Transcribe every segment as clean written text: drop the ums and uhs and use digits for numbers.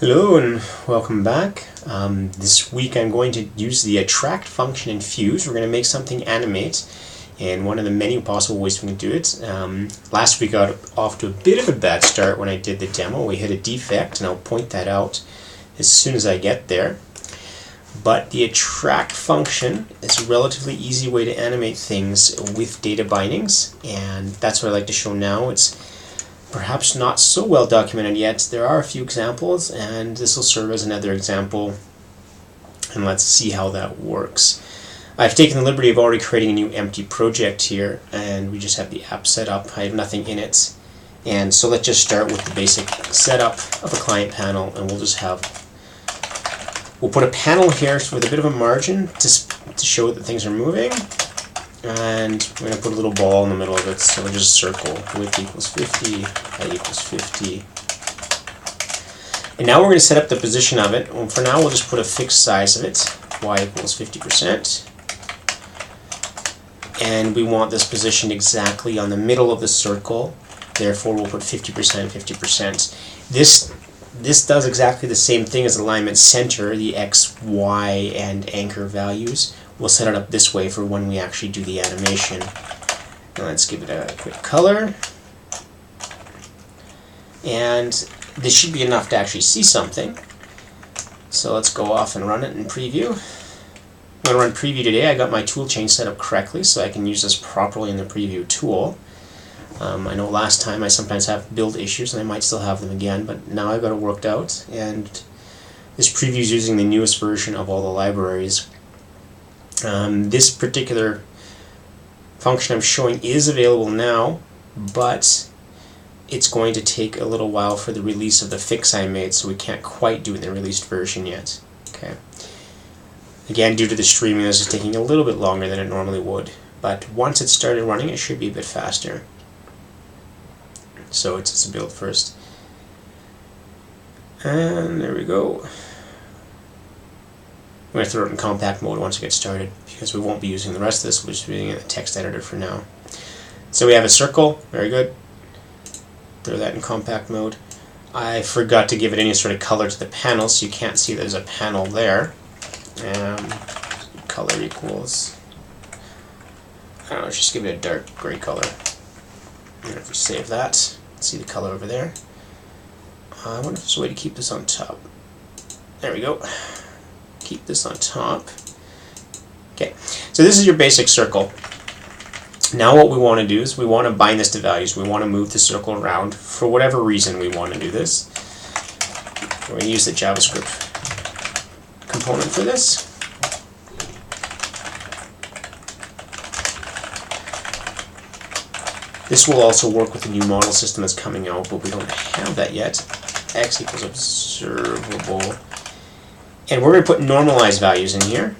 Hello and welcome back. This week I'm going to use the attract function in Fuse. We're going to make something animate, and one of the many possible ways we can do it. Last week I got off to a bit of a bad start when I did the demo. We hit a defect, and I'll point that out as soon as I get there. But the attract function is a relatively easy way to animate things with data bindings, and that's what I like to show now. It's perhaps not so well documented yet. There are a few examples, and this will serve as another example, and let's see how that works. I've taken the liberty of already creating a new empty project here, and we just have the app set up. I have nothing in it, and so let's just start with the basic setup of a client panel, and we'll put a panel here with a bit of a margin to show that things are moving. And we're going to put a little ball in the middle of it, so we'll just circle width equals 50, height equals 50. And now we're going to set up the position of it. Well, for now we'll just put a fixed size of it, y equals 50%. And we want this positioned exactly on the middle of the circle, therefore we'll put 50%, 50%. This does exactly the same thing as alignment center, the x, y, and anchor values. We'll set it up this way for when we actually do the animation. Now let's give it a quick color. And this should be enough to actually see something. So let's go off and run it in preview. I'm going to run preview today. I got my tool chain set up correctly so I can use this properly in the preview tool. I know last time I sometimes have build issues, and I might still have them again, but now I've got it worked out. And this preview is using the newest version of all the libraries. This particular function I'm showing is available now, but it's going to take a little while for the release of the fix I made, so we can't quite do it in the released version yet. Okay. Again, due to the streaming, this is taking a little bit longer than it normally would, but once it started running, it should be a bit faster. So it's a build first. And there we go. I'm going to throw it in compact mode once it gets started, because we won't be using the rest of this. We're just using a text editor for now. So we have a circle. Very good. Throw that in compact mode. I forgot to give it any sort of color to the panel, so you can't see there's a panel there. Color equals, I don't know, let's just give it a dark gray color. And if we save that, see the color over there. I wonder if there's a way to keep this on top. There we go. Keep this on top. Okay, so this is your basic circle. Now what we want to do is we want to bind this to values. We want to move the circle around for whatever reason we want to do this. We're going to use the JavaScript component for this. This will also work with the new model system that's coming out, but we don't have that yet. X equals observable. And we're going to put normalized values in here.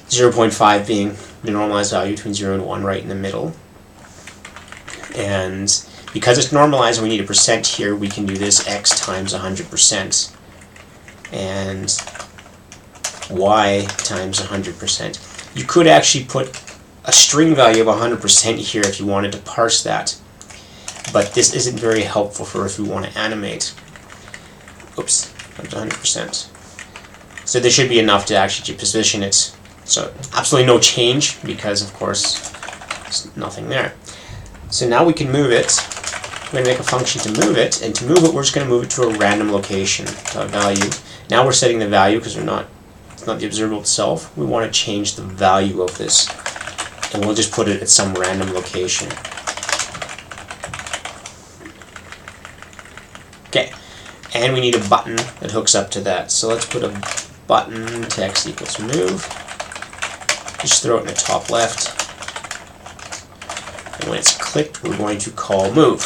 0.5 being the normalized value between 0 and 1, right in the middle. And because it's normalized and we need a percent here, we can do this x times 100% and y times 100%. You could actually put a string value of 100% here if you wanted to parse that, but this isn't very helpful for if we want to animate. Oops, times 100%. So this should be enough to actually position it. So absolutely no change, because of course there's nothing there. So now we can move it. We're going to make a function to move it, and to move it we're just going to move it to a random location, value. Now we're setting the value because it's not the observable itself. We want to change the value of this, and we'll just put it at some random location. Okay, and we need a button that hooks up to that. So let's put a button text equals move. Just throw it in the top left, and when it's clicked we're going to call move.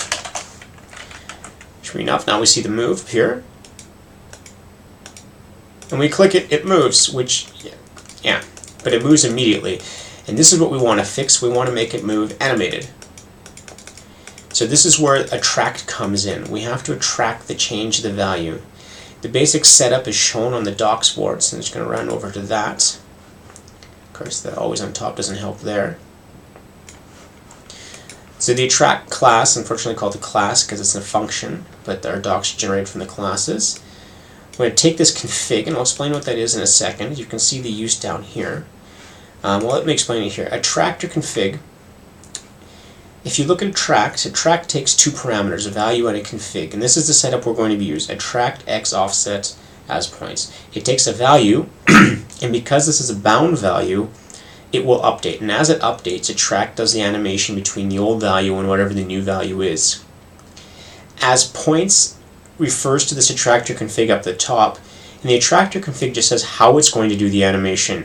Sure enough, now we see the move here. And we click it, it moves, which, yeah, but it moves immediately. And this is what we want to fix. We want to make it move animated. So this is where attract comes in. We have to attract the change of the value. The basic setup is shown on the docs board, so I'm just going to run over to that. Of course, that always on top doesn't help there. This So the attract class, unfortunately called the class because it's a function, but our docs generated from the classes. We're going to take this config, and I'll explain what that is in a second. You can see the use down here. Well, let me explain it here. Attractor config. If you look at attract takes two parameters, a value and a config, and this is the setup we're going to be using. Attract x offset as points. It takes a value, and because this is a bound value, it will update. And as it updates, attract does the animation between the old value and whatever the new value is. As points refers to this attractor config up the top, and the attractor config just says how it's going to do the animation.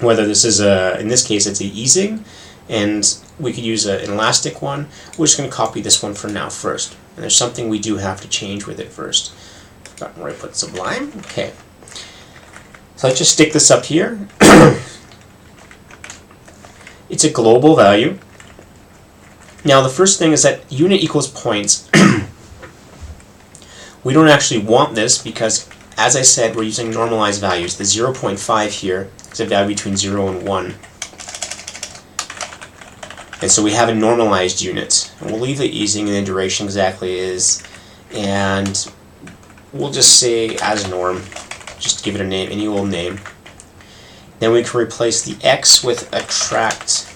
Whether this is in this case it's a easing, and we could use an elastic one. We're just going to copy this one for now first. And there's something we do have to change with it first. Forgot where I put Sublime. Okay. So let's just stick this up here. It's a global value. Now the first thing is that unit equals points. We don't actually want this because, as I said, we're using normalized values. The 0.5 here is a value between 0 and 1. And so we have a normalized unit. And we'll leave the easing and the duration exactly is. And we'll just say as norm. Just give it a name, any old name. Then we can replace the x with attract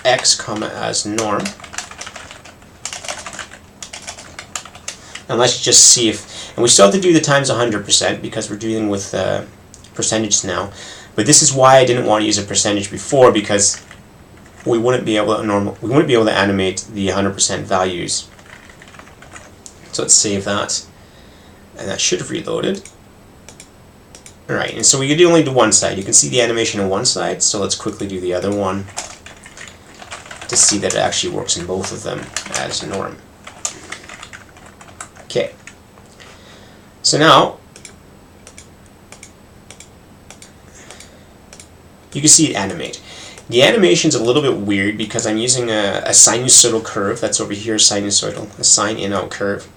x comma as norm. And let's just see if, and we still have to do the times 100% because we're dealing with percentage now. But this is why I didn't want to use a percentage before, because we wouldn't be able to animate the 100% values. So let's save that, and that should have reloaded. All right, and so we could only do one side. You can see the animation on one side, so let's quickly do the other one to see that it actually works in both of them as norm. Okay, so now you can see it animate. The animation's a little bit weird because I'm using a sinusoidal curve that's over here, sinusoidal, a sine in-out curve.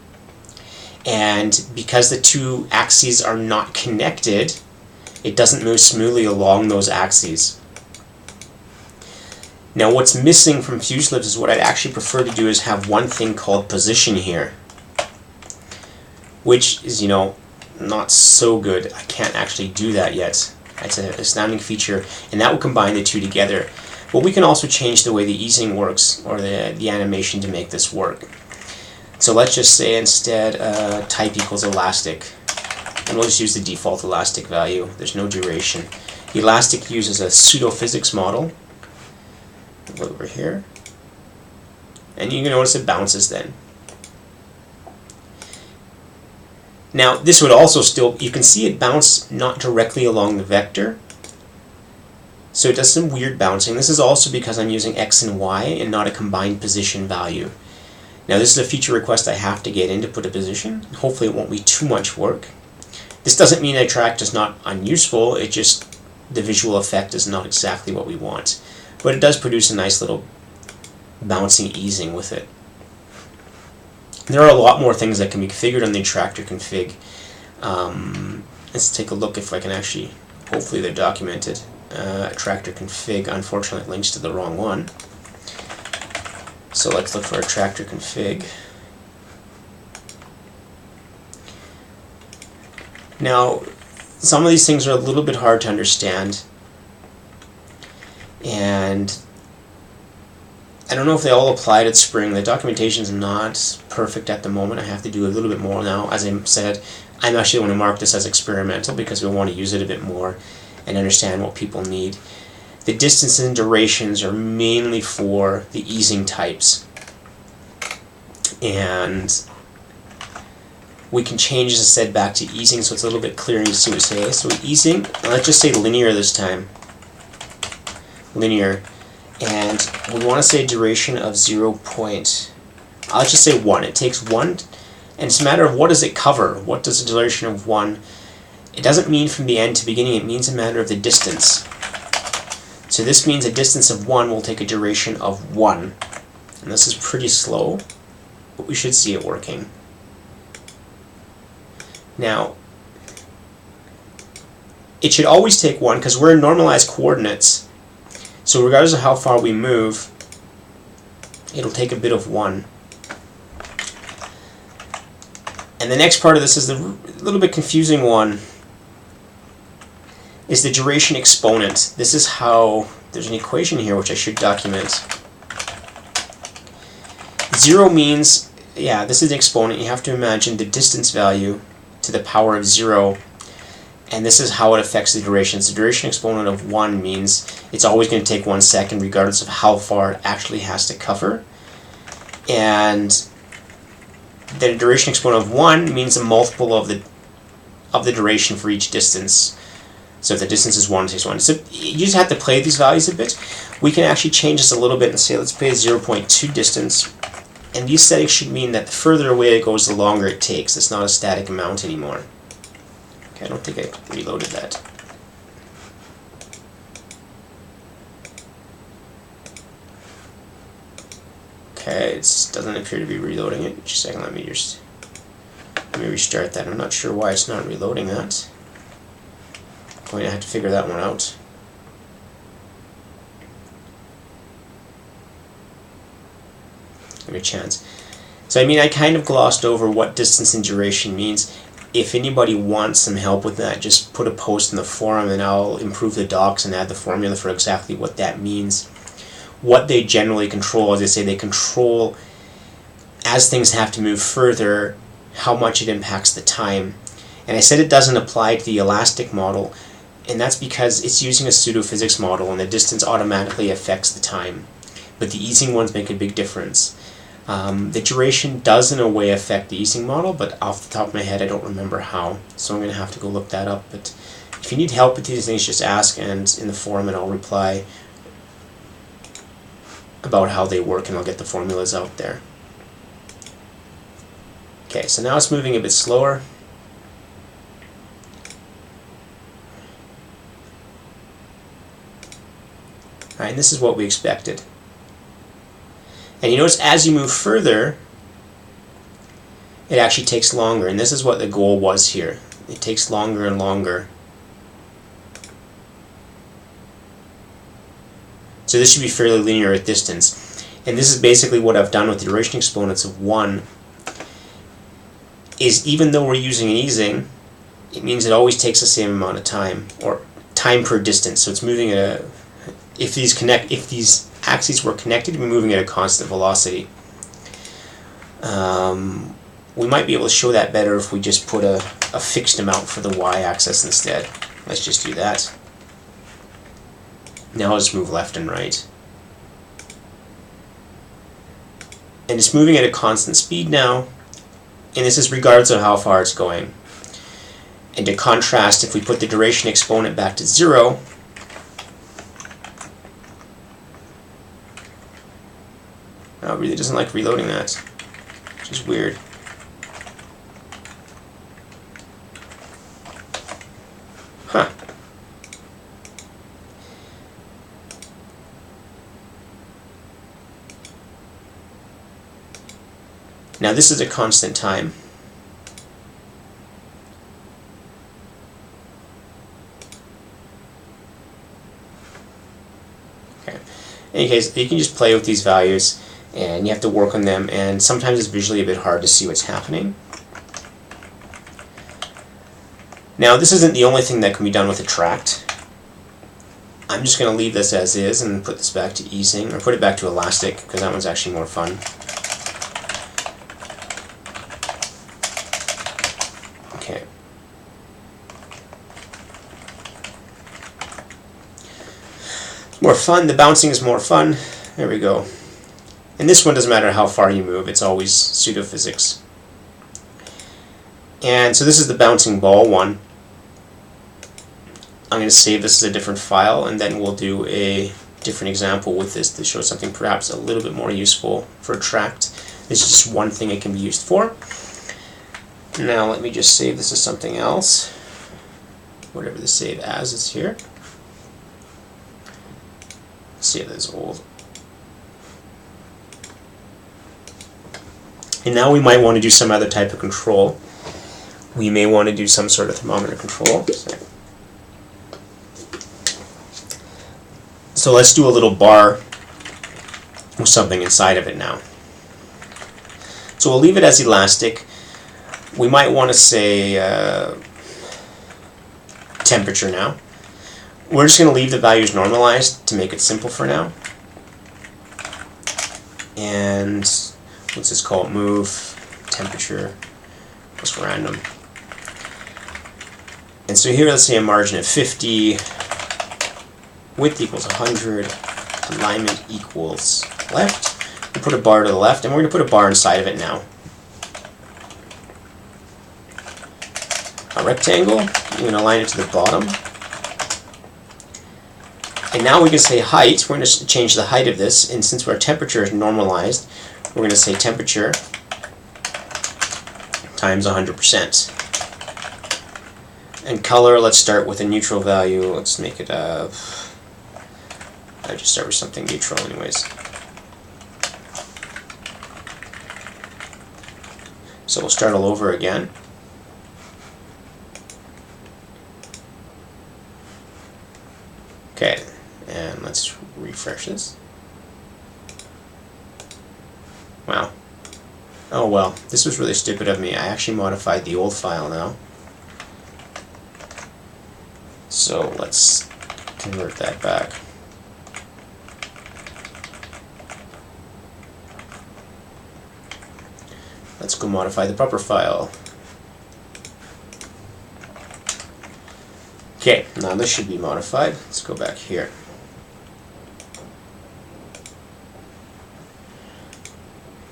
And because the two axes are not connected, it doesn't move smoothly along those axes. Now what's missing from FuseLibs is what I'd actually prefer to do is have one thing called position here, which is, not so good. I can't actually do that yet. It's an astounding feature, and that will combine the two together. But we can also change the way the easing works, or the animation, to make this work. So let's just say instead type equals elastic, and we'll just use the default elastic value. There's no duration. Elastic uses a pseudo-physics model. Go over here, and you can notice it bounces then. Now this would also still, you can see it bounce not directly along the vector, so it does some weird bouncing. This is also because I'm using x and y and not a combined position value. Now this is a feature request I have to get in to put a position. Hopefully it won't be too much work. This doesn't mean attract is not unuseful, it just, the visual effect is not exactly what we want. But it does produce a nice little bouncing easing with it. There are a lot more things that can be configured on the attractor config. Let's take a look if I can actually, hopefully they're documented. Attractor config, unfortunately it links to the wrong one. So let's look for attractor config. Now, some of these things are a little bit hard to understand, and I don't know if they all applied at Spring. The documentation is not perfect at the moment. I have to do a little bit more now. As I said, I'm actually going to mark this as experimental because we want to use it a bit more and understand what people need. The distances and durations are mainly for the easing types. And we can change, as I said, back to easing so it's a little bit clearer to see what it says. So easing, let's just say linear this time. Linear. And we want to say duration of 0. Let's just say 1. It takes 1, and it's a matter of what does it cover? What does the duration of 1? It doesn't mean from the end to beginning, it means a matter of the distance. So this means a distance of 1 will take a duration of 1. And this is pretty slow, but we should see it working. Now, it should always take 1 because we're in normalized coordinates. So regardless of how far we move, it'll take a bit of 1. And the next part of this is the little bit confusing one, is the duration exponent. This is how, there's an equation here which I should document. 0 means, yeah, this is an exponent. You have to imagine the distance value to the power of 0, and this is how it affects the duration. So the duration exponent of 1 means it's always going to take 1 second regardless of how far it actually has to cover. And the duration exponent of 1 means a multiple of the duration for each distance. So if the distance is 1, it takes 1. So you just have to play these values a bit. We can actually change this a little bit and say let's play a 0.2 distance. And these settings should mean that the further away it goes, the longer it takes. It's not a static amount anymore. Okay, I don't think I reloaded that. Okay, it doesn't appear to be reloading it. Just a second, let me restart that. I'm not sure why it's not reloading that. I'm going to have to figure that one out. Give me a chance. So I mean, I kind of glossed over what distance and duration means. If anybody wants some help with that, just put a post in the forum and I'll improve the docs and add the formula for exactly what that means. What they generally control, as I say, they control, as things have to move further, how much it impacts the time. And I said it doesn't apply to the elastic model, and that's because it's using a pseudophysics model and the distance automatically affects the time. But the easing ones make a big difference. The duration does in a way affect the easing model, but off the top of my head I don't remember how, so I'm going to have to go look that up. But if you need help with these things, just ask and in the forum and I'll reply about how they work and I'll get the formulas out there. Okay, so now it's moving a bit slower. Alright, and this is what we expected. And you notice as you move further, it actually takes longer, and this is what the goal was here. It takes longer and longer. So this should be fairly linear at distance. And this is basically what I've done with the duration exponents of 1, is even though we're using an easing, it means it always takes the same amount of time, or time per distance. So it's moving at a, if these axes were connected, we're moving at a constant velocity. We might be able to show that better if we just put a fixed amount for the y-axis instead. Let's just do that. Now I'll just move left and right. And it's moving at a constant speed now, and this is regardless of how far it's going. And to contrast, if we put the duration exponent back to 0, oh, it really doesn't like reloading that, which is weird. Huh. Now this is a constant time. Okay. In any case, you can just play with these values and you have to work on them, and sometimes it's visually a bit hard to see what's happening. Now this isn't the only thing that can be done with attract. I'm just going to leave this as is and put this back to easing, or put it back to elastic, because that one's actually more fun. Okay. It's more fun. The bouncing is more fun. There we go. And this one doesn't matter how far you move, it's always pseudophysics. And so this is the bouncing ball one. I'm going to save this as a different file, and then we'll do a different example with this to show something perhaps a little bit more useful for attract. This is just one thing it can be used for. Now let me just save this as something else, whatever the save as is here. Let's see if this is old. And now we might want to do some other type of control. We may want to do some sort of thermometer control. So let's do a little bar something inside of it now. So we'll leave it as elastic. We might want to say temperature now. We're just going to leave the values normalized to make it simple for now. And let's just call it move temperature plus random. And so here let's say a margin of 50, width equals 100, alignment equals left. We'll put a bar to the left, and we're going to put a bar inside of it now. A rectangle, we're going to align it to the bottom. And now we can say height. We're going to change the height of this, and since our temperature is normalized, we're going to say temperature times 100%. And color, let's start with a neutral value. Let's make it I'll just start with something neutral anyways. So we'll start all over again. Okay, and let's refresh this. Wow. Oh well, this was really stupid of me. I actually modified the old file now. So let's convert that back. Let's go modify the proper file. Okay, now this should be modified. Let's go back here.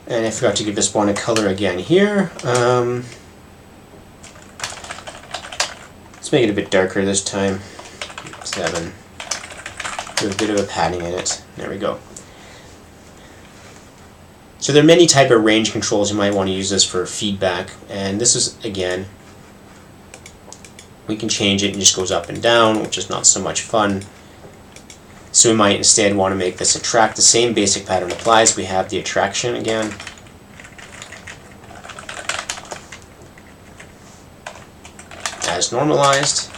And I forgot to give this one a color again here. Let's make it a bit darker this time. 7. With a bit of a padding in it. There we go. So there are many type of range controls. You might want to use this for feedback. And this is, again, we can change it and it just goes up and down, which is not so much fun. So we might instead want to make this attract. The same basic pattern applies. We have the attraction again. As normalized.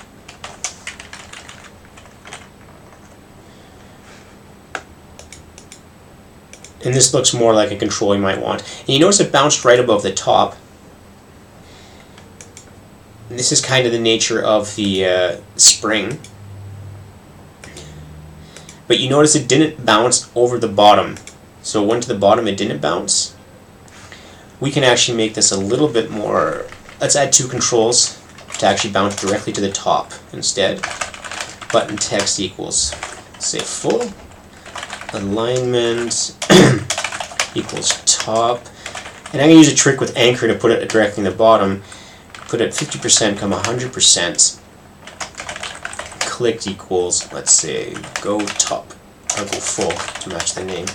And this looks more like a control you might want. And you notice it bounced right above the top. And this is kind of the nature of the spring. But you notice it didn't bounce over the bottom. So it went to the bottom, it didn't bounce. We can actually make this a little bit more. Let's add 2 controls to actually bounce directly to the top instead. Button text equals, say, full. Alignment equals top. And I'm going to use a trick with anchor to put it directly in the bottom. Put it 50%, 100%. Clicked equals, let's say, go top. Or go full to match the name.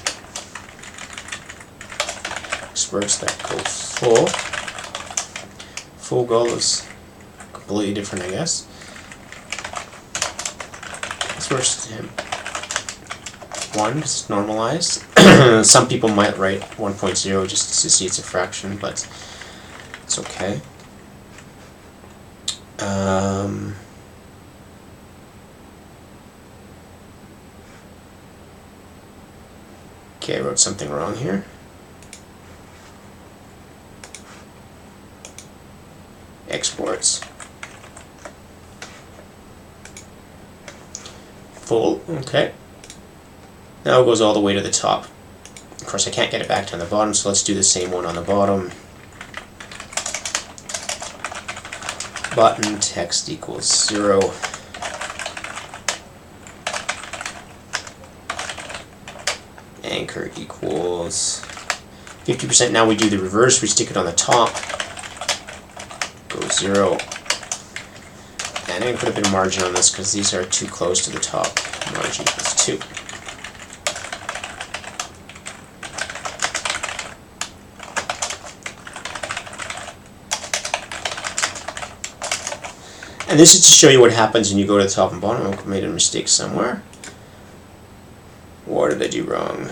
Experts that go full. Full goal is completely different, I guess. Let's first him. 1 is normalized. Some people might write 1.0 just to see it's a fraction, but it's okay. Okay, I wrote something wrong here. Exports. Full, okay. Now it goes all the way to the top. Of course, I can't get it back down the bottom, so let's do the same one on the bottom. Button text equals 0. Anchor equals 50%. Now we do the reverse. We stick it on the top. Go 0. And I'm going to put a bit of margin on this because these are too close to the top. Margin equals 2. And this is to show you what happens when you go to the top and bottom. I made a mistake somewhere. What did I do wrong?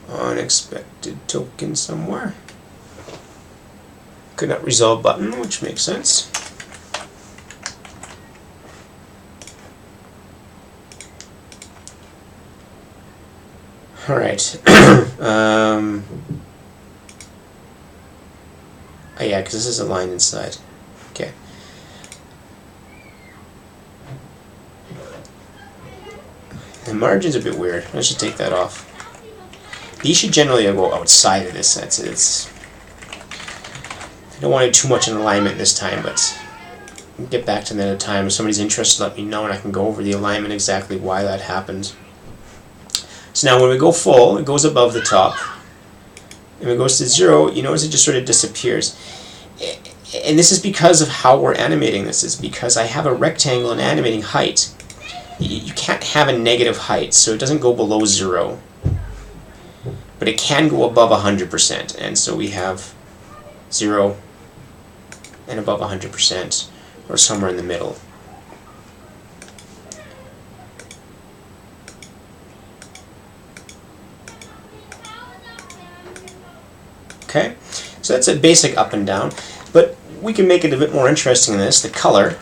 Unexpected token somewhere. Could not resolve button, which makes sense. Alright. Oh yeah, because this is a line inside. Okay. The margin's a bit weird. I should take that off. These should generally go outside of this. I don't want to do too much in alignment this time, but we'll get back to that at a time. If somebody's interested, let me know, and I can go over the alignment, exactly why that happened. So now when we go full, it goes above the top. And when it goes to 0, you notice it just sort of disappears. And this is because of how we're animating this. Is because I have a rectangle and animating height. You can't have a negative height, so it doesn't go below 0. But it can go above 100%. And so we have 0 and above 100%, or somewhere in the middle. Okay, so that's a basic up and down, but we can make it a bit more interesting than this. The color,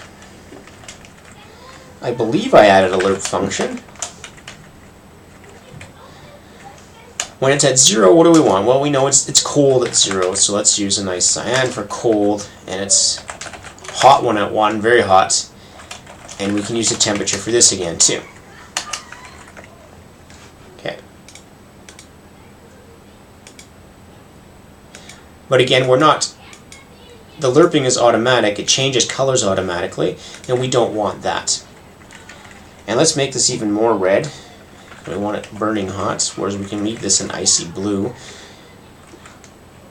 I believe I added a lerp function. When it's at 0, what do we want? Well, we know it's cold at 0, so let's use a nice cyan for cold, and it's hot one at 1, very hot, and we can use the temperature for this again too. Okay. But again, the lerping is automatic, it changes colors automatically, and we don't want that. And let's make this even more red. We want it burning hot, whereas we can leave this an icy blue.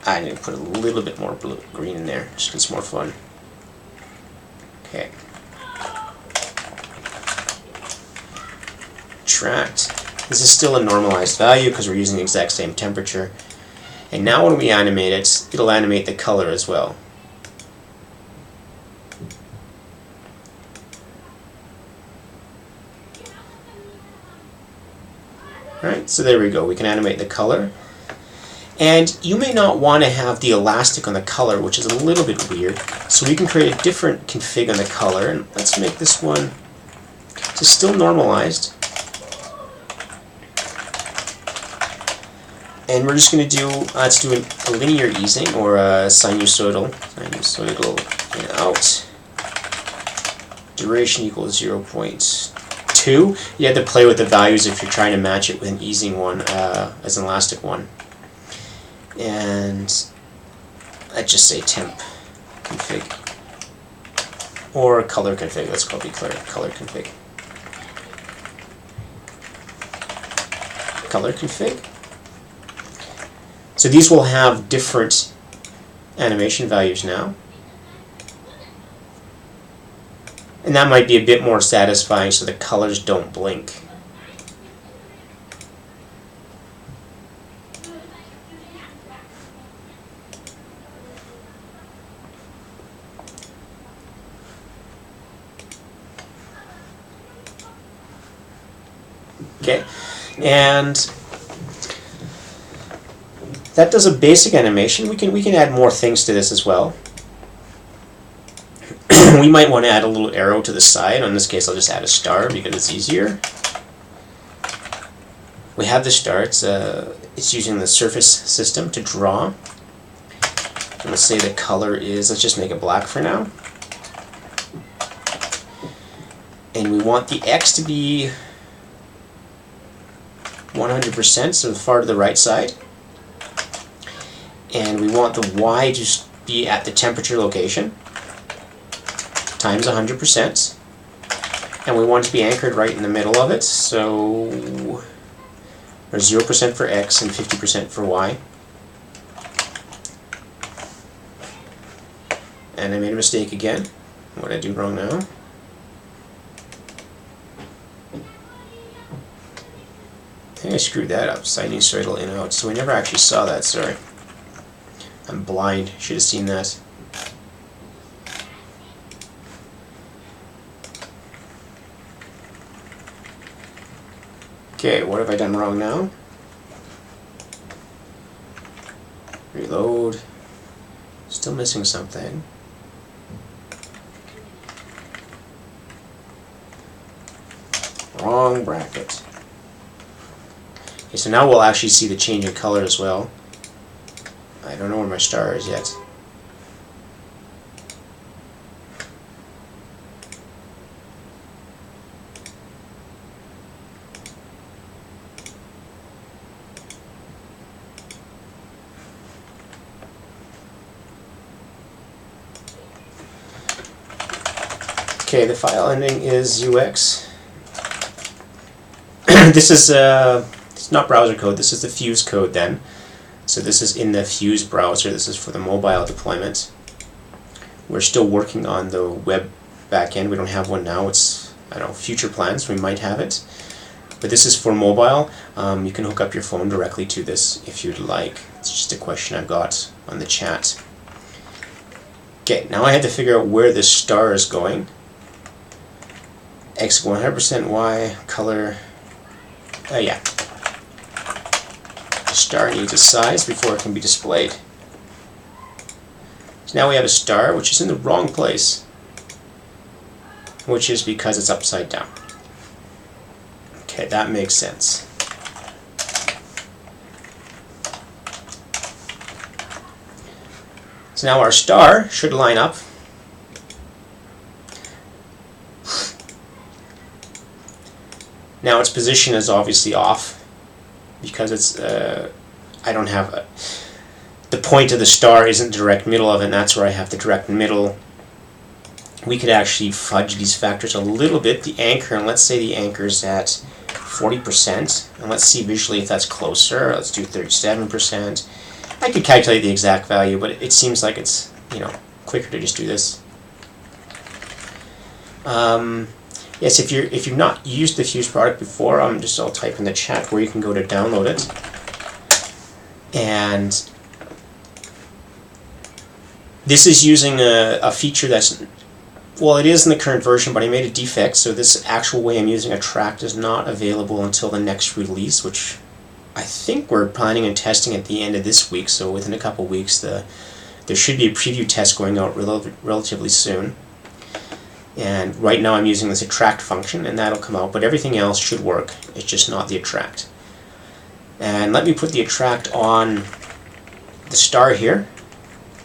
I need to put a little bit more green in there, just because it's more fun. Okay. Attract. This is still a normalized value because we're using the exact same temperature. And now when we animate it, it'll animate the color as well. Alright, so there we go. We can animate the color. And you may not want to have the elastic on the color, which is a little bit weird. So we can create a different config on the color. And let's make this one just still normalized. And we're just going to do, let's do a linear easing, or a sinusoidal in out. Duration equals 0.2. You have to play with the values if you're trying to match it with an easing one, as an elastic one. And let's just say temp config. Or color config, let's call it color config. Color config. So these will have different animation values now. And that might be a bit more satisfying so the colors don't blink. Okay, and that does a basic animation. We can add more things to this as well. We might want to add a little arrow to the side. In this case, I'll just add a star because it's easier. We have the star. It's using the surface system to draw. And let's say the color is, let's just make it black for now. And we want the X to be 100%, so far to the right side. And we want the Y to be at the temperature location, times 100%. And we want it to be anchored right in the middle of it, so there's 0% for X and 50% for Y. And I made a mistake again. What did I do wrong now? I think I screwed that up. Sinusoidal in out. So we never actually saw that, sorry. I'm blind. Should have seen that. Okay, what have I done wrong now? Reload. Still missing something. Wrong bracket. Okay, so now we'll actually see the change in color as well. I don't know where my star is yet. Okay, the file ending is UX. This is it's not browser code. This is the Fuse code then. So this is in the Fuse browser. This is for the mobile deployment. We're still working on the web backend. We don't have one now. It's, I don't know, future plans. We might have it. But this is for mobile. You can hook up your phone directly to this if you'd like. It's just a question I've got on the chat. Okay, now I had to figure out where this star is going. X 100%, Y, color. Yeah. The star needs a size before it can be displayed. So now we have a star which is in the wrong place, which is because it's upside down. Okay, that makes sense. So now our star should line up. Now its position is obviously off because it's I don't have the point of the star isn't the direct middle of it, and that's where I have the direct middle. We could actually fudge these factors a little bit. The anchor, and let's say the anchor's at 40%, and let's see visually if that's closer. Let's do 37%. I could calculate the exact value, but it seems like it's, you know, quicker to just do this. Yes, if you've not used the Fuse product before, I'll type in the chat where you can go to download it. And this is using a feature that's, well, it is in the current version, but I made a defect, so this actual way I'm using attract is not available until the next release, which I think we're planning and testing at the end of this week, so within a couple weeks there should be a preview test going out relatively soon. And right now I'm using this attract function, and that'll come out, but everything else should work. It's just not the attract. And let me put the attract on the star here,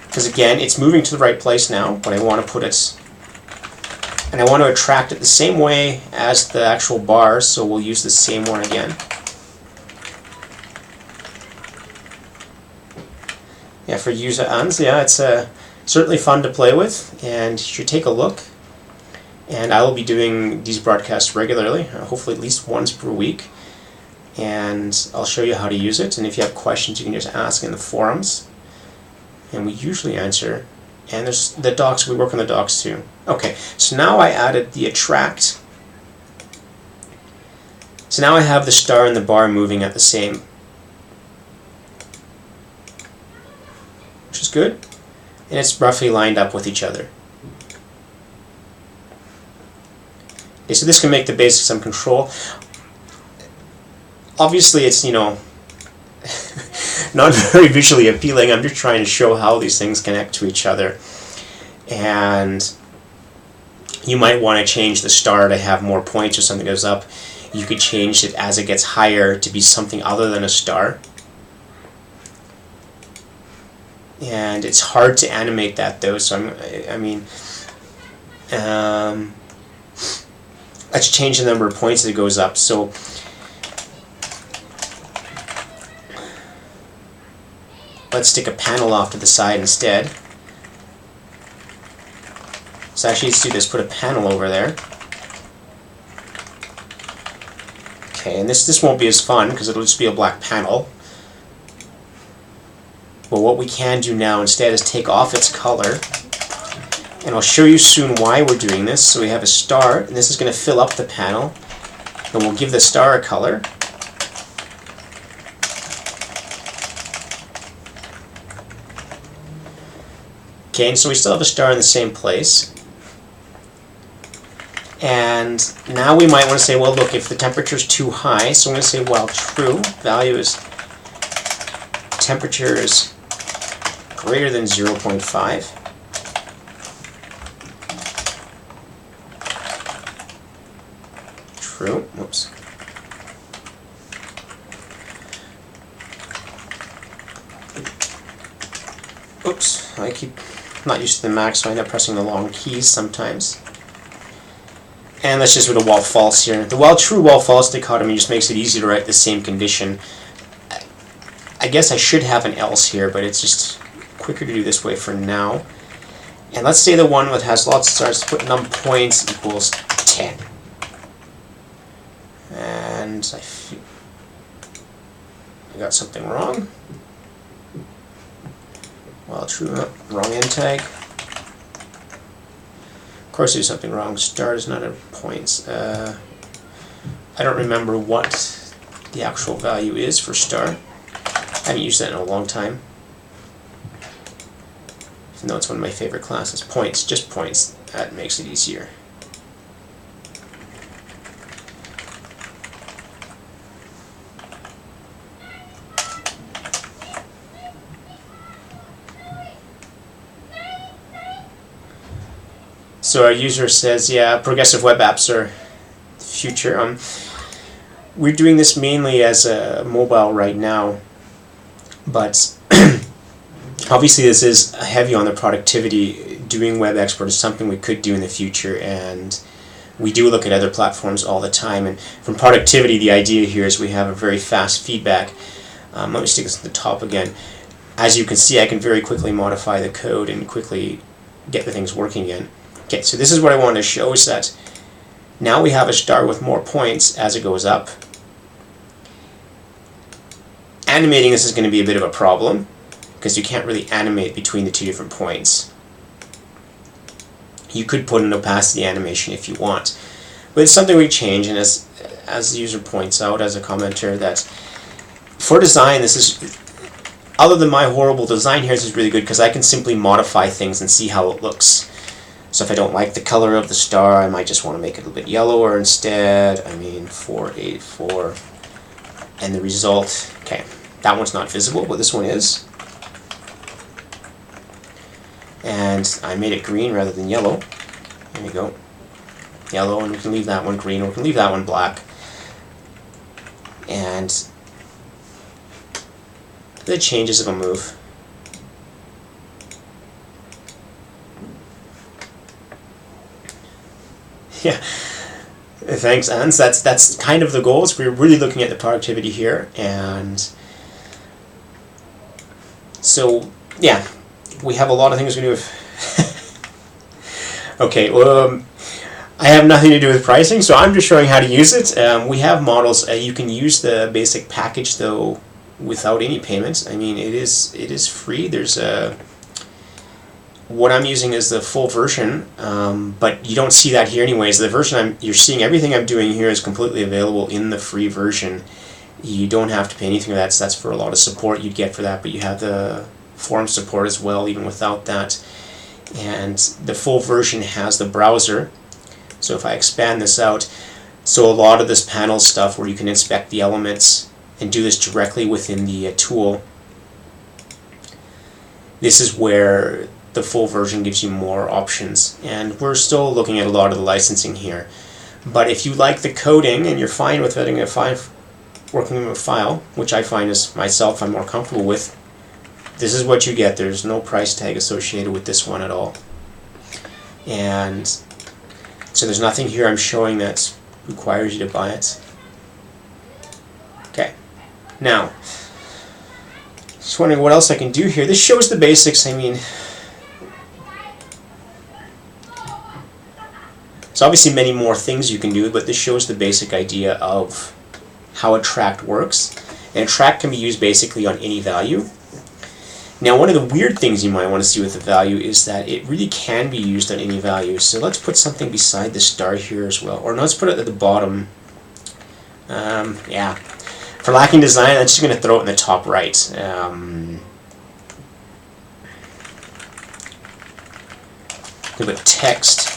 because again, it's moving to the right place now, but I want to put it, and I want to attract it the same way as the actual bars, so we'll use the same one again. Yeah, for user ans, yeah, it's certainly fun to play with, and you should take a look. And I will be doing these broadcasts regularly, hopefully at least once per week. And I'll show you how to use it. And if you have questions, you can just ask in the forums. And we usually answer. And there's the docs, we work on the docs too. Okay, so now I added the attract. So now I have the star and the bar moving at the same, which is good. And it's roughly lined up with each other. Okay, so this can make the basics some control. Obviously it's, you know, not very visually appealing. I'm just trying to show how these things connect to each other. And you might want to change the star to have more points or something goes up. You could change it as it gets higher to be something other than a star. And it's hard to animate that though, so let's change the number of points as it goes up. So let's stick a panel off to the side instead. So actually let's do this, put a panel over there. Okay, and this won't be as fun because it'll just be a black panel. But what we can do now instead is take off its color. And I'll show you soon why we're doing this. So we have a star, and this is going to fill up the panel. And we'll give the star a color. Okay, and so we still have a star in the same place. And now we might want to say, well, look, if the temperature is too high, so I'm going to say, well, true, value is temperature is greater than 0.5. True. Whoops. Oops, I keep not used to the Mac, so I end up pressing the long keys sometimes. And that's just with a while-false here. The true-while-false dichotomy just makes it easy to write the same condition. I guess I should have an else here, but it's just quicker to do this way for now. And let's say the one that has lots of stars, put num points equals 10. And I got something wrong. Well, true, wrong end tag. Of course there's something wrong. Star is not a points. I don't remember what the actual value is for star. I haven't used that in a long time. Even though it's one of my favorite classes. Points, just points. That makes it easier. So our user says, yeah, progressive web apps are the future. We're doing this mainly as a mobile right now, but obviously this is heavy on the productivity. Doing web export is something we could do in the future, and we do look at other platforms all the time. And from productivity, the idea here is we have a very fast feedback. Let me stick this at the top again. As you can see, I can very quickly modify the code and quickly get the things working again. Okay, so this is what I wanted to show, is that now we have a star with more points as it goes up. Animating this is going to be a bit of a problem, because you can't really animate between the two different points. You could put an opacity animation if you want, but it's something we change, and as the user points out, as a commenter, that for design, this is, other than my horrible design here, this is really good because I can simply modify things and see how it looks. So if I don't like the color of the star, I might just want to make it a little bit yellower instead. I mean 484, and the result, okay, that one's not visible, but this one is. And I made it green rather than yellow. There we go. Yellow, and we can leave that one green, or we can leave that one black. And the changes it'll move. Yeah, thanks, Ans. That's kind of the goals. We're really looking at the productivity here, and so yeah, we have a lot of things we do with. Okay, well, I have nothing to do with pricing, so I'm just showing how to use it. We have models. You can use the basic package though without any payments. I mean, it is free. There's a what I'm using is the full version, but you don't see that here anyways. The version you're seeing, everything I'm doing here is completely available in the free version. You don't have to pay anything for that. So that's for a lot of support you'd get for that, but you have the forum support as well, even without that. And the full version has the browser. So if I expand this out, so a lot of this panel stuff where you can inspect the elements and do this directly within the tool, this is where the full version gives you more options, and we're still looking at a lot of the licensing here. But if you like the coding and you're fine with working with a file, which I find as myself I'm more comfortable with, this is what you get. There's no price tag associated with this one at all, and so there's nothing here I'm showing that requires you to buy it. Okay, now just wondering what else I can do here. This shows the basics. I mean, there's obviously many more things you can do, but this shows the basic idea of how attract works. And attract can be used basically on any value. Now, one of the weird things you might want to see with the value is that it really can be used on any value. So let's put something beside the star here as well. Or no, let's put it at the bottom. Yeah. For lacking design, I'm just going to throw it in the top right. We'll put text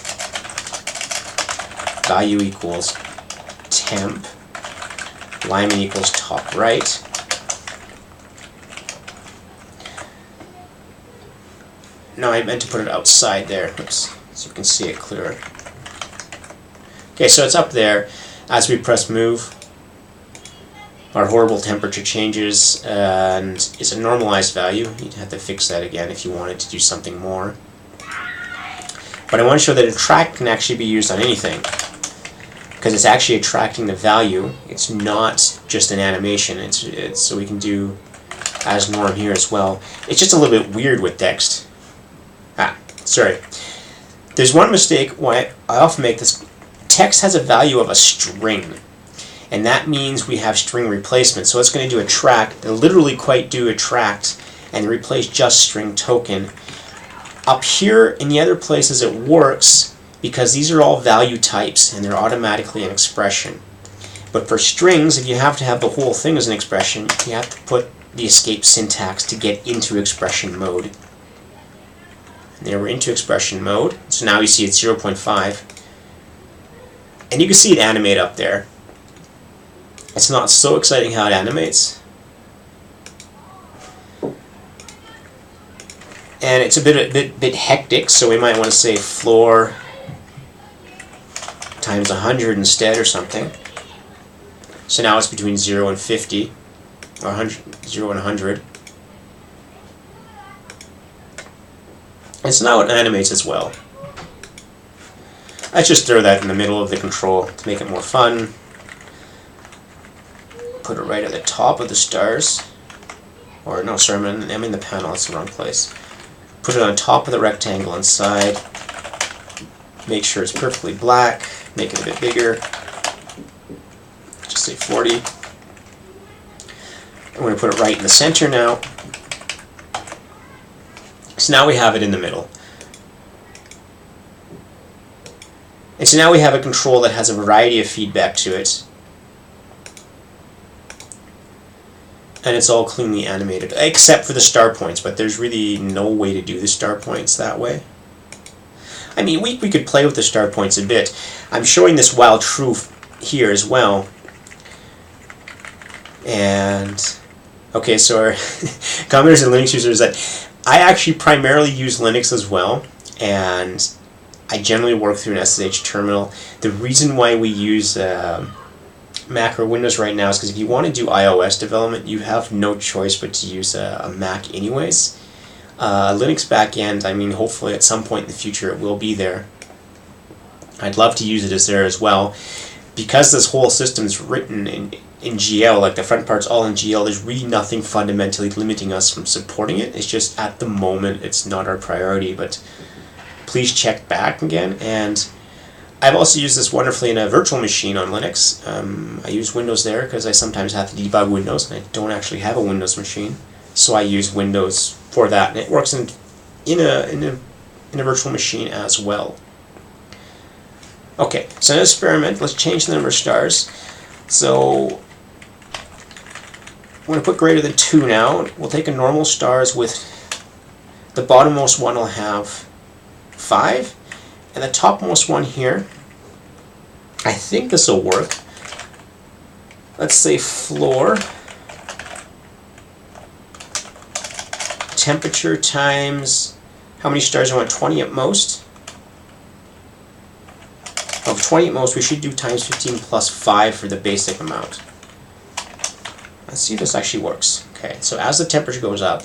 value equals temp, Lyman equals top right. No, I meant to put it outside there. Oops, so you can see it clearer. Okay, so it's up there. As we press move, our horrible temperature changes and it's a normalized value. You'd have to fix that again if you wanted to do something more. But I want to show that attract can actually be used on anything, because it's actually attracting the value. It's not just an animation. It's so we can do as norm here as well. It's just a little bit weird with text. Sorry. There's one mistake why I often make this. Text has a value of a string, and that means we have string replacement. So it's going to do attract, literally quite do attract, and replace just string token. Up here in the other places it works because these are all value types and they're automatically an expression. But for strings, if you have to have the whole thing as an expression, you have to put the escape syntax to get into expression mode. And there we're into expression mode. So now you see it's 0.5. And you can see it animate up there. It's not so exciting how it animates. And it's a bit hectic, so we might want to say floor times 100 instead or something. So now it's between 0 and 50, or 100, 0 and 100. And so now it animates as well. I just throw that in the middle of the control to make it more fun. Put it right at the top of the stars. Or no, sorry, I'm in the panel, that's the wrong place. Put it on top of the rectangle inside. Make sure it's perfectly black. Make it a bit bigger. Just say 40. I'm going to put it right in the center now. So now we have it in the middle. And so now we have a control that has a variety of feedback to it. And it's all cleanly animated, except for the star points, but there's really no way to do the star points that way. I mean, we could play with the star points a bit. I'm showing this while true here as well. And, okay, so our commenters and Linux users, that I actually primarily use Linux as well, and I generally work through an SSH terminal. The reason why we use Mac or Windows right now is because if you want to do iOS development, you have no choice but to use a Mac anyways. Linux backend, I mean, hopefully at some point in the future it will be there. I'd love to use it as there as well. Because this whole system is written in GL, like the front part's all in GL, there's really nothing fundamentally limiting us from supporting it. It's just at the moment it's not our priority, but please check back again. And I've also used this wonderfully in a virtual machine on Linux. I use Windows there because I sometimes have to debug Windows and I don't actually have a Windows machine, so I use Windows for that, and it works in a virtual machine as well. Okay, so an experiment. Let's change the number of stars. So I'm going to put greater than 2 now. We'll take a normal stars with the bottommost one will have 5. And the topmost one here, I think this will work. Let's say floor temperature times how many stars I want, 20 at most. Of 20 at most, we should do times 15 plus 5 for the basic amount. Let's see if this actually works. Okay, so as the temperature goes up,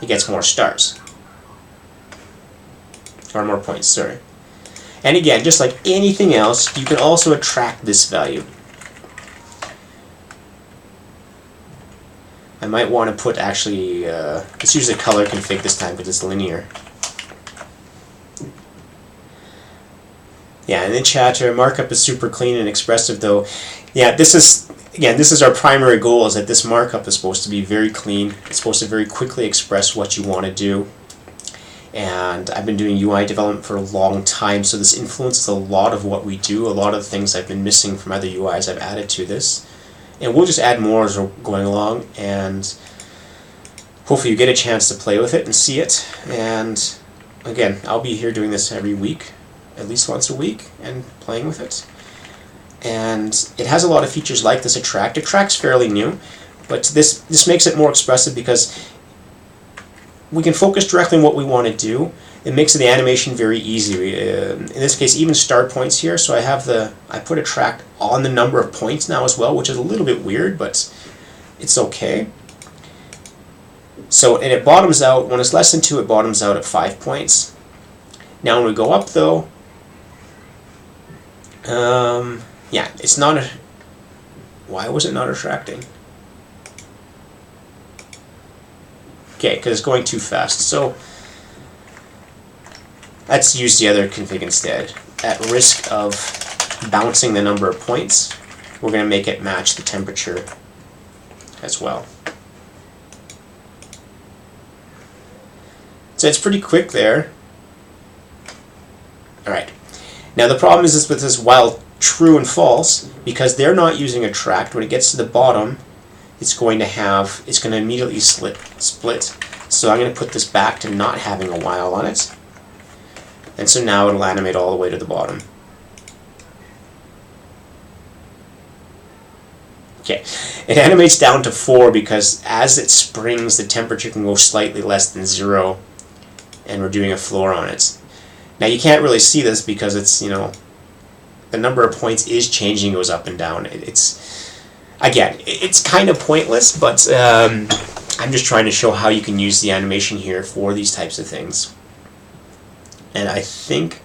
it gets more stars. Or more points, sorry. And again, just like anything else, you can also attract this value. I might want to put actually, let's use the color config this time because it's linear. Yeah, and then chatter, markup is super clean and expressive though. Yeah, this is our primary goal, is that this markup is supposed to be very clean. It's supposed to very quickly express what you want to do. And I've been doing UI development for a long time, so this influences a lot of what we do. A lot of the things I've been missing from other UIs I've added to this. And we'll just add more as we're going along, and hopefully you get a chance to play with it and see it. And again, I'll be here doing this every week, at least once a week, and playing with it. And it has a lot of features like this attract. Attract's fairly new, but this makes it more expressive because we can focus directly on what we want to do. it makes the animation very easy. In this case, even start points here, so I put attract on the number of points now as well, which is a little bit weird, but it's okay. So, and it bottoms out, when it's less than 2, it bottoms out at 5 points. Now when we go up though, yeah, it's not a, why was it not attracting? Okay, because it's going too fast. So let's use the other config instead. At risk of bouncing the number of points, we're going to make it match the temperature as well. So it's pretty quick there. Alright. Now the problem is with this while true and false, because they're not using attract, when it gets to the bottom, it's going to immediately split. So I'm going to put this back to not having a while on it. And so now it'll animate all the way to the bottom. Okay, it animates down to 4 because as it springs, the temperature can go slightly less than 0, and we're doing a floor on it. Now you can't really see this because it's, you know, the number of points is changing, goes up and down. It's kind of pointless, but I'm just trying to show how you can use the animation here for these types of things. And I think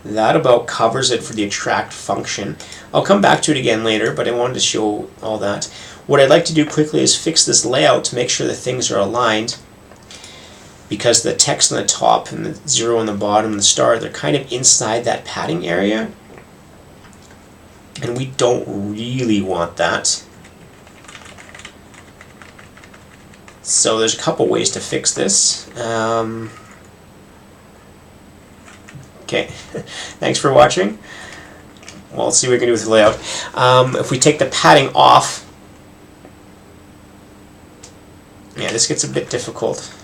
that about covers it for the attract function. I'll come back to it again later, but I wanted to show all that. What I'd like to do quickly is fix this layout to make sure that things are aligned, because the text on the top and the 0 on the bottom and the star, they're kind of inside that padding area, and we don't really want that. So there's a couple ways to fix this. Okay, thanks for watching. Well, let's see what we can do with the layout. If we take the padding off, yeah, this gets a bit difficult.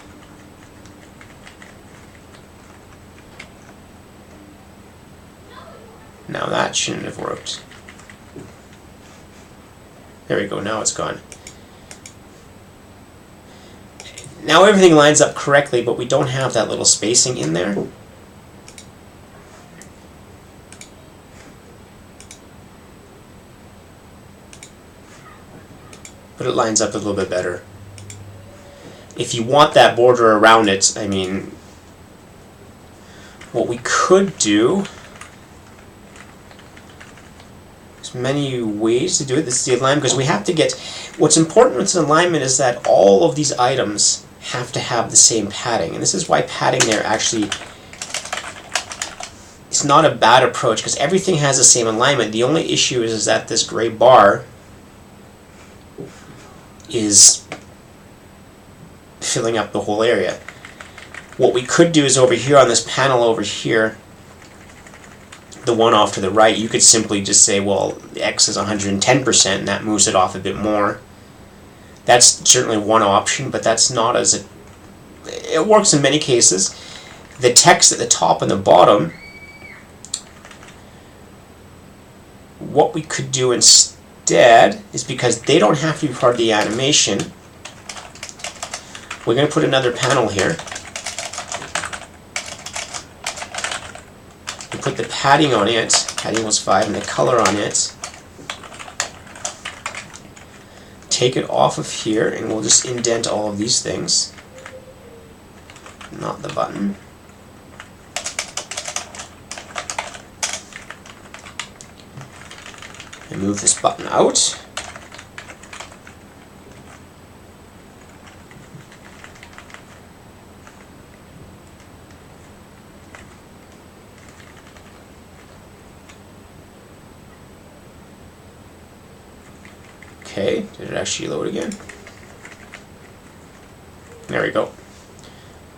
Now that shouldn't have worked. There we go, now it's gone. Now everything lines up correctly, but we don't have that little spacing in there. But it lines up a little bit better. If you want that border around it, I mean, what we could do, there's many ways to do it. This is the alignment, because we have to get, what's important with alignment is that all of these items have to have the same padding. And this is why padding there actually, it's not a bad approach, because everything has the same alignment. The only issue is that this gray bar is filling up the whole area. What we could do is over here on this panel over here, the one off to the right, you could simply just say, well, X is 110%, and that moves it off a bit more. That's certainly one option, but that's not as it works in many cases. The text at the top and the bottom, what we could do instead is, because they don't have to be part of the animation, we're going to put another panel here. We put the padding on it, padding was 5, and the color on it. Take it off of here, and we'll just indent all of these things, not the button. And move this button out. Okay, did it actually load again? There we go.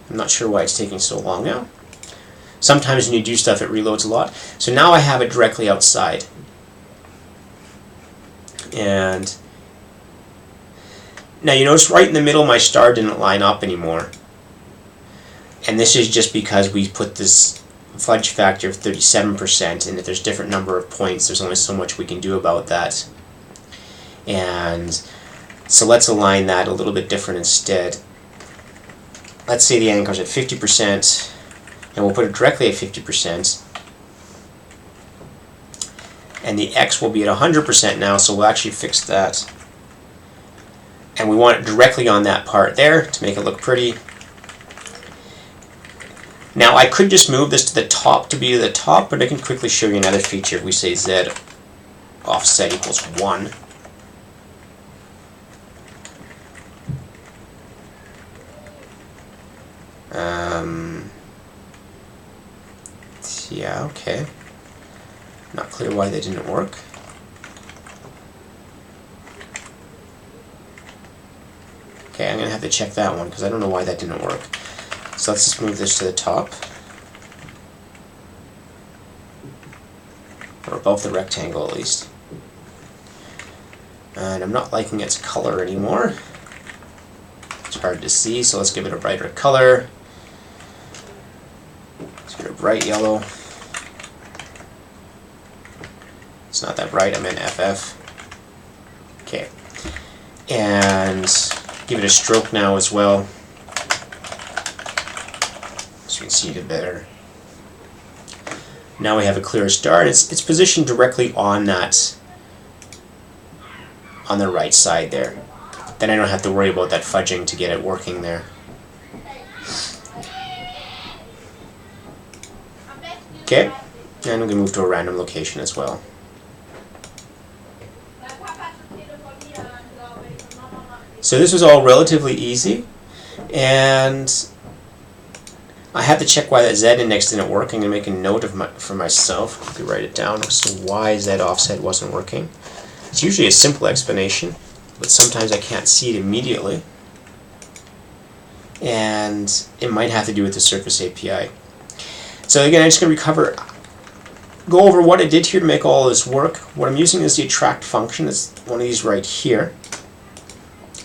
I'm not sure why it's taking so long now. Sometimes when you do stuff, it reloads a lot. So now I have it directly outside. And now you notice right in the middle my star didn't line up anymore. And this is just because we put this fudge factor of 37%, and if there's a different number of points, there's only so much we can do about that. And so let's align that a little bit different instead. Let's say the anchor's at 50%. and we'll put it directly at 50%. And the X will be at 100% now, so we'll actually fix that. And we want it directly on that part there to make it look pretty. Now I could just move this to the top to be the top, but I can quickly show you another feature. If we say Z offset equals 1. Yeah, okay. Not clear why that didn't work. Okay, I'm going to have to check that one because I don't know why that didn't work. So let's just move this to the top. Or above the rectangle at least. And I'm not liking its color anymore. It's hard to see, so let's give it a brighter color. Let's give it a bright yellow. It's not that bright, I meant FF. Okay. And give it a stroke now as well, so you can see it better. Now we have a clear start. It's positioned directly on that, on the right side there. Then I don't have to worry about that fudging to get it working there. Okay, and we're going to move to a random location as well. So this was all relatively easy, and I had to check why that Z index didn't work. I'm going to make a note of for myself. Quickly write it down as to why Z offset wasn't working. It's usually a simple explanation, but sometimes I can't see it immediately, and it might have to do with the Surface API. So again, I'm just going to go over what I did here to make all this work. What I'm using is the attract function. It's one of these right here.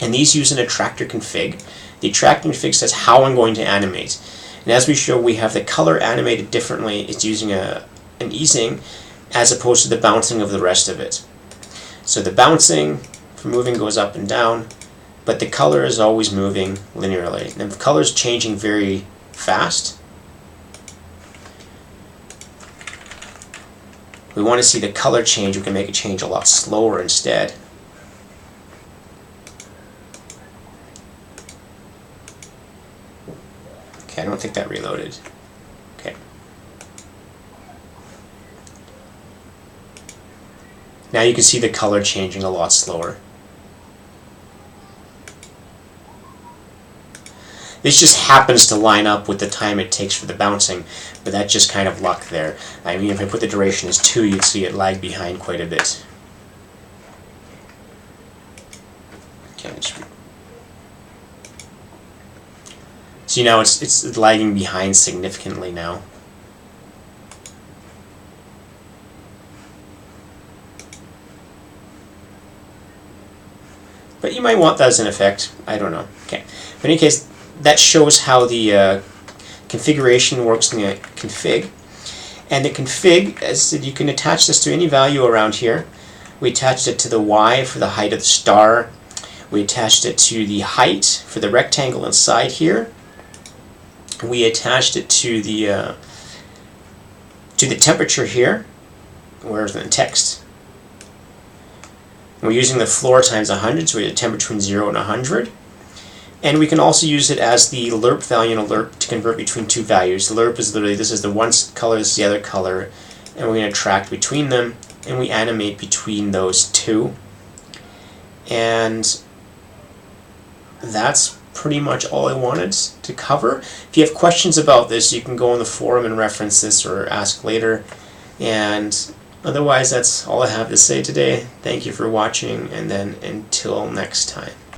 And these use an attractor config. The attractor config says how I'm going to animate. And as we show, we have the color animated differently. It's using an easing as opposed to the bouncing of the rest of it. So the bouncing for moving goes up and down, but the color is always moving linearly. And the color is changing very fast. We want to see the color change. We can make it change a lot slower instead. Okay, I don't think that reloaded. Okay. Now you can see the color changing a lot slower. This just happens to line up with the time it takes for the bouncing, but that's just kind of luck there. I mean, if I put the duration as 2, you'd see it lag behind quite a bit. Okay, see, now it's lagging behind significantly now. But you might want that as an effect. I don't know. Okay. But in any case, that shows how the configuration works in the config. And the config, as I said, you can attach this to any value around here. We attached it to the Y for the height of the star. We attached it to the height for the rectangle inside here. We attached it to the temperature here. Where's the text? We're using the floor times 100, so we have a temperature between 0 and 100. And we can also use it as the lerp value and a lerp to convert between two values. The lerp is literally, this is the one color, this is the other color, and we're going to track between them, and we animate between those two. And that's pretty much all I wanted to cover. If you have questions about this, you can go on the forum and reference this or ask later. And otherwise, that's all I have to say today. Thank you for watching, and then until next time.